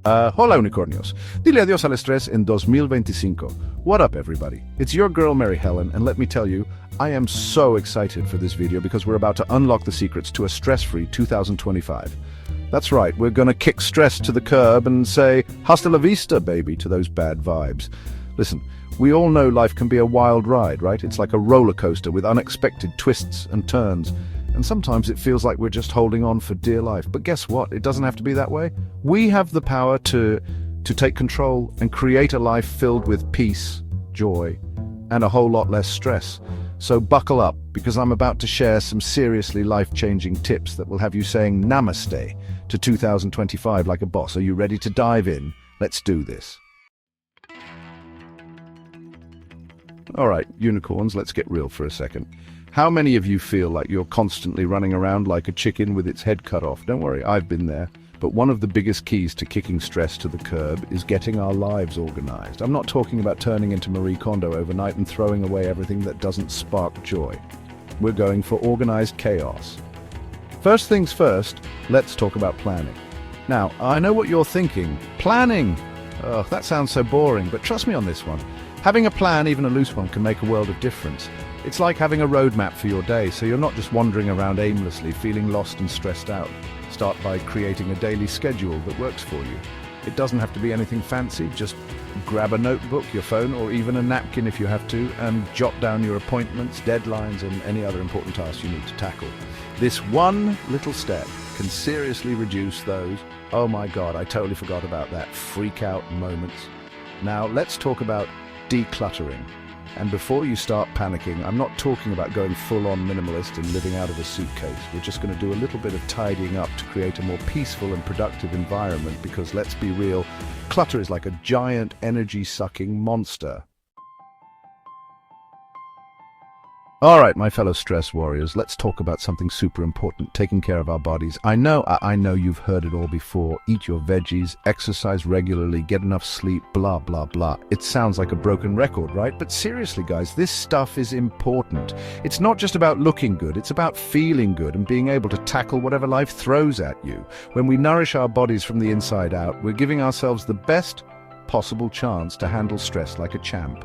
Hola unicornios. Dile adios al estres en 2025. What up everybody? It's your girl Mary Helen, and let me tell you, I am so excited for this video because we're about to unlock the secrets to a stress-free 2025. That's right, we're gonna kick stress to the curb and say, hasta la vista, baby, to those bad vibes. Listen, we all know life can be a wild ride, right? It's like a roller coaster with unexpected twists and turns. And sometimes it feels like we're just holding on for dear life. But guess what? It doesn't have to be that way. We have the power to take control and create a life filled with peace, joy, and a whole lot less stress. So buckle up, because I'm about to share some seriously life-changing tips that will have you saying namaste to 2025 like a boss. Are you ready to dive in? Let's do this. All right, unicorns, let's get real for a second. How many of you feel like you're constantly running around like a chicken with its head cut off? Don't worry, I've been there. But one of the biggest keys to kicking stress to the curb is getting our lives organized. I'm not talking about turning into Marie Kondo overnight and throwing away everything that doesn't spark joy. We're going for organized chaos. First things first, let's talk about planning. Now, I know what you're thinking. Planning! Oh, that sounds so boring, but trust me on this one. Having a plan, even a loose one, can make a world of difference. It's like having a roadmap for your day, so you're not just wandering around aimlessly, feeling lost and stressed out. Start by creating a daily schedule that works for you. It doesn't have to be anything fancy, just grab a notebook, your phone, or even a napkin if you have to, and jot down your appointments, deadlines, and any other important tasks you need to tackle. This one little step can seriously reduce those, oh my God, I totally forgot about that, freak out moments. Now let's talk about decluttering. And before you start panicking, I'm not talking about going full-on minimalist and living out of a suitcase. We're just going to do a little bit of tidying up to create a more peaceful and productive environment, because let's be real, clutter is like a giant energy-sucking monster. All right, my fellow stress warriors, let's talk about something super important, taking care of our bodies. I know you've heard it all before. Eat your veggies, exercise regularly, get enough sleep, blah, blah, blah. It sounds like a broken record, right? But seriously, guys, this stuff is important. It's not just about looking good, it's about feeling good and being able to tackle whatever life throws at you. When we nourish our bodies from the inside out, we're giving ourselves the best possible chance to handle stress like a champ.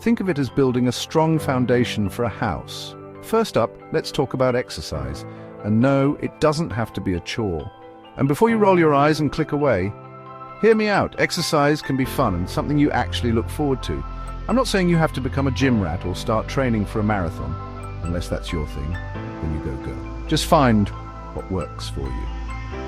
Think of it as building a strong foundation for a house. First up, let's talk about exercise. And no, it doesn't have to be a chore. And before you roll your eyes and click away, hear me out. Exercise can be fun and something you actually look forward to. I'm not saying you have to become a gym rat or start training for a marathon. Unless that's your thing, then you go girl. Just find what works for you.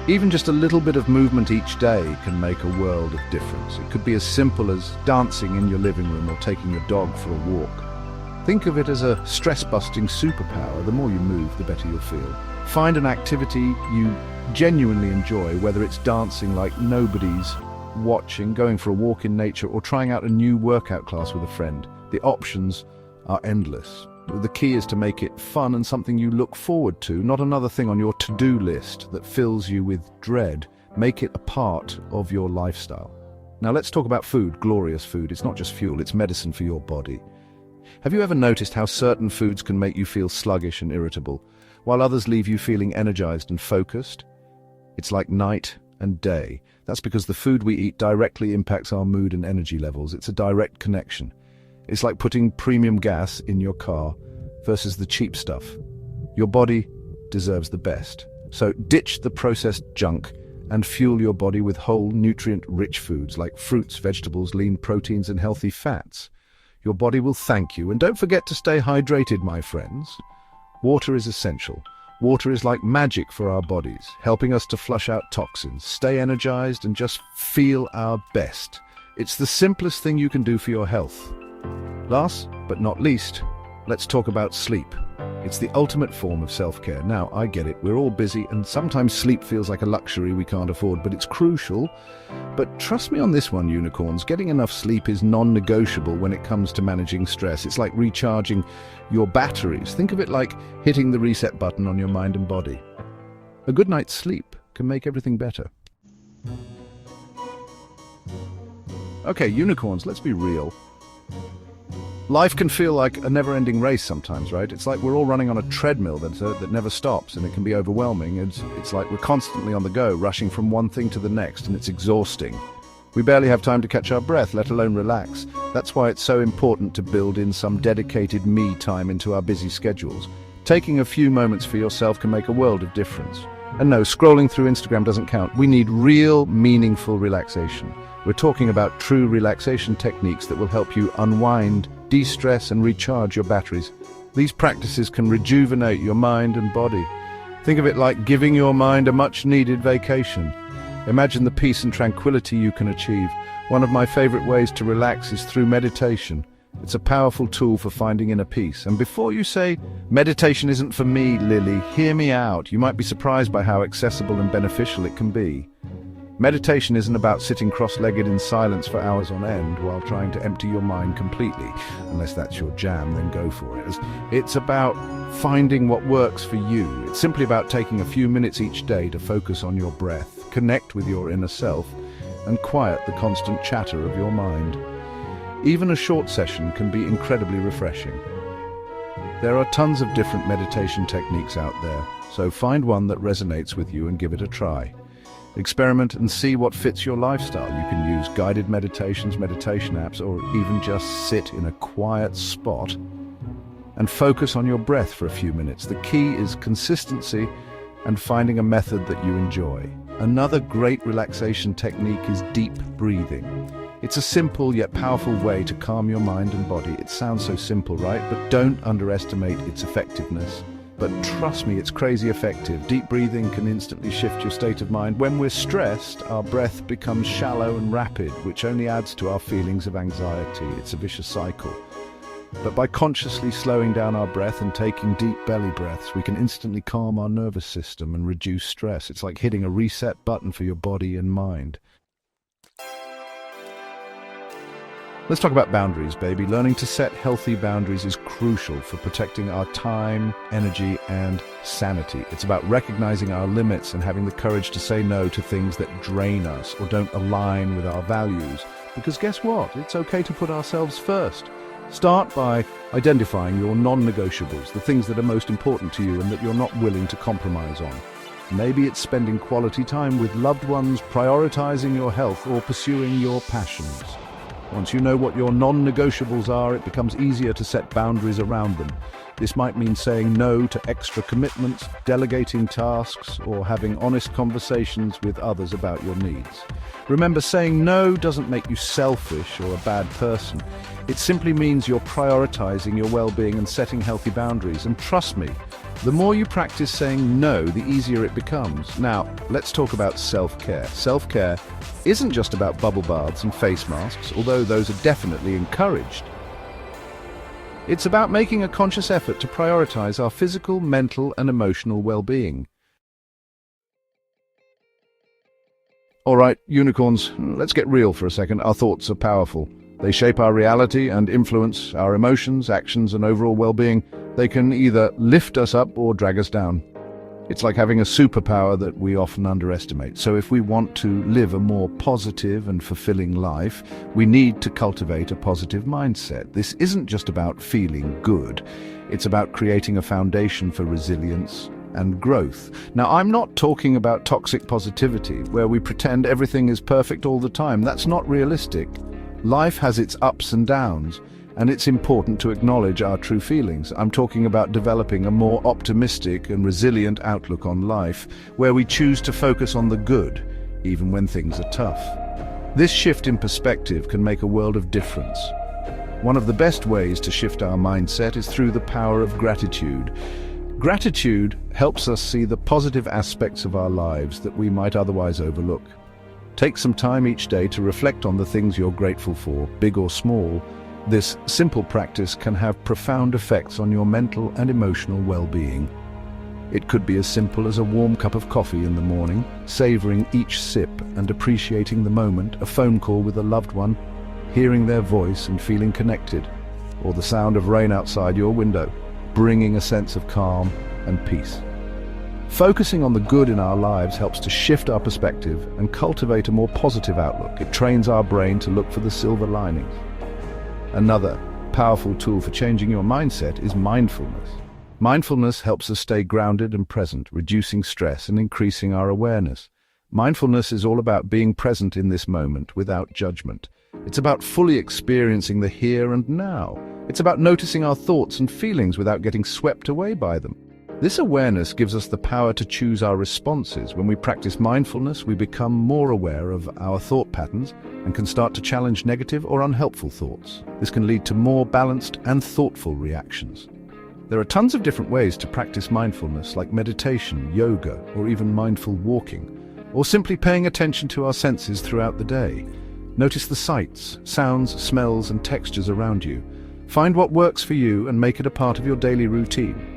Even just a little bit of movement each day can make a world of difference. It could be as simple as dancing in your living room or taking your dog for a walk. Think of it as a stress-busting superpower. The more you move, the better you'll feel. Find an activity you genuinely enjoy, whether it's dancing like nobody's watching, going for a walk in nature, or trying out a new workout class with a friend. The options are endless. The key is to make it fun and something you look forward to, not another thing on your to-do list that fills you with dread. Make it a part of your lifestyle. Now let's talk about food, glorious food. It's not just fuel, it's medicine for your body. Have you ever noticed how certain foods can make you feel sluggish and irritable, while others leave you feeling energized and focused? It's like night and day. That's because the food we eat directly impacts our mood and energy levels. It's a direct connection. It's like putting premium gas in your car versus the cheap stuff. Your body deserves the best. So ditch the processed junk and fuel your body with whole, nutrient-rich foods like fruits, vegetables, lean proteins, and healthy fats. Your body will thank you. And don't forget to stay hydrated, my friends. Water is essential. Water is like magic for our bodies, helping us to flush out toxins, stay energized, and just feel our best. It's the simplest thing you can do for your health. Last but not least, let's talk about sleep. It's the ultimate form of self-care. Now, I get it, we're all busy and sometimes sleep feels like a luxury we can't afford, but it's crucial. But trust me on this one, unicorns, getting enough sleep is non-negotiable when it comes to managing stress. It's like recharging your batteries. Think of it like hitting the reset button on your mind and body. A good night's sleep can make everything better. Okay, unicorns, let's be real. Life can feel like a never-ending race sometimes, right? It's like we're all running on a treadmill that never stops, and it can be overwhelming. It's like we're constantly on the go, rushing from one thing to the next, and it's exhausting. We barely have time to catch our breath, let alone relax. That's why it's so important to build in some dedicated me time into our busy schedules. Taking a few moments for yourself can make a world of difference. And no, scrolling through Instagram doesn't count. We need real, meaningful relaxation. We're talking about true relaxation techniques that will help you unwind, de-stress and recharge your batteries. These practices can rejuvenate your mind and body. Think of it like giving your mind a much-needed vacation. Imagine the peace and tranquility you can achieve. One of my favorite ways to relax is through meditation. It's a powerful tool for finding inner peace. And before you say, meditation isn't for me, Lily, hear me out. You might be surprised by how accessible and beneficial it can be. Meditation isn't about sitting cross-legged in silence for hours on end while trying to empty your mind completely. Unless that's your jam, then go for it. It's about finding what works for you. It's simply about taking a few minutes each day to focus on your breath, connect with your inner self, and quiet the constant chatter of your mind. Even a short session can be incredibly refreshing. There are tons of different meditation techniques out there, so find one that resonates with you and give it a try. Experiment and see what fits your lifestyle. You can use guided meditations, meditation apps, or even just sit in a quiet spot and focus on your breath for a few minutes. The key is consistency and finding a method that you enjoy. Another great relaxation technique is deep breathing. It's a simple yet powerful way to calm your mind and body. It sounds so simple, right? But don't underestimate its effectiveness. But trust me, it's crazy effective. Deep breathing can instantly shift your state of mind. When we're stressed, our breath becomes shallow and rapid, which only adds to our feelings of anxiety. It's a vicious cycle. But by consciously slowing down our breath and taking deep belly breaths, we can instantly calm our nervous system and reduce stress. It's like hitting a reset button for your body and mind. Let's talk about boundaries, baby. Learning to set healthy boundaries is crucial for protecting our time, energy, and sanity. It's about recognizing our limits and having the courage to say no to things that drain us or don't align with our values. Because guess what? It's okay to put ourselves first. Start by identifying your non-negotiables, the things that are most important to you and that you're not willing to compromise on. Maybe it's spending quality time with loved ones, prioritizing your health, or pursuing your passions. Once you know what your non-negotiables are, it becomes easier to set boundaries around them. This might mean saying no to extra commitments, delegating tasks, or having honest conversations with others about your needs. Remember, saying no doesn't make you selfish or a bad person. It simply means you're prioritizing your well-being and setting healthy boundaries. And trust me, the more you practice saying no, the easier it becomes. Now, let's talk about self-care. Self-care isn't just about bubble baths and face masks, although those are definitely encouraged. It's about making a conscious effort to prioritize our physical, mental, and emotional well-being. All right, unicorns, let's get real for a second. Our thoughts are powerful. They shape our reality and influence our emotions, actions, and overall well-being. They can either lift us up or drag us down. It's like having a superpower that we often underestimate. So if we want to live a more positive and fulfilling life, we need to cultivate a positive mindset. This isn't just about feeling good. It's about creating a foundation for resilience and growth. Now, I'm not talking about toxic positivity, where we pretend everything is perfect all the time. That's not realistic. Life has its ups and downs, and it's important to acknowledge our true feelings. I'm talking about developing a more optimistic and resilient outlook on life, where we choose to focus on the good, even when things are tough. This shift in perspective can make a world of difference. One of the best ways to shift our mindset is through the power of gratitude. Gratitude helps us see the positive aspects of our lives that we might otherwise overlook. Take some time each day to reflect on the things you're grateful for, big or small. This simple practice can have profound effects on your mental and emotional well-being. It could be as simple as a warm cup of coffee in the morning, savoring each sip and appreciating the moment, a phone call with a loved one, hearing their voice and feeling connected, or the sound of rain outside your window, bringing a sense of calm and peace. Focusing on the good in our lives helps to shift our perspective and cultivate a more positive outlook. It trains our brain to look for the silver linings. Another powerful tool for changing your mindset is mindfulness. Mindfulness helps us stay grounded and present, reducing stress and increasing our awareness. Mindfulness is all about being present in this moment without judgment. It's about fully experiencing the here and now. It's about noticing our thoughts and feelings without getting swept away by them. This awareness gives us the power to choose our responses. When we practice mindfulness, we become more aware of our thought patterns and can start to challenge negative or unhelpful thoughts. This can lead to more balanced and thoughtful reactions. There are tons of different ways to practice mindfulness, like meditation, yoga, or even mindful walking, or simply paying attention to our senses throughout the day. Notice the sights, sounds, smells, and textures around you. Find what works for you and make it a part of your daily routine.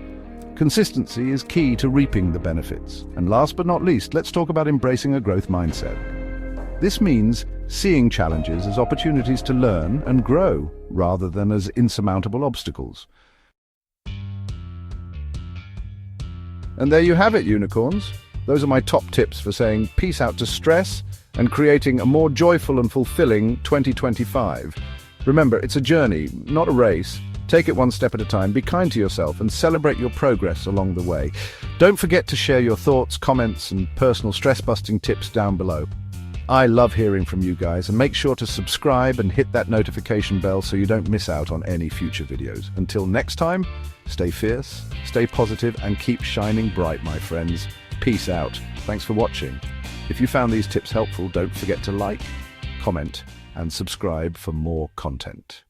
Consistency is key to reaping the benefits. And last but not least, let's talk about embracing a growth mindset. This means seeing challenges as opportunities to learn and grow, rather than as insurmountable obstacles. And there you have it, unicorns. Those are my top tips for saying peace out to stress and creating a more joyful and fulfilling 2025. Remember, it's a journey, not a race. Take it one step at a time, be kind to yourself, and celebrate your progress along the way. Don't forget to share your thoughts, comments, and personal stress-busting tips down below. I love hearing from you guys, and make sure to subscribe and hit that notification bell so you don't miss out on any future videos. Until next time, stay fierce, stay positive, and keep shining bright, my friends. Peace out. Thanks for watching. If you found these tips helpful, don't forget to like, comment, and subscribe for more content.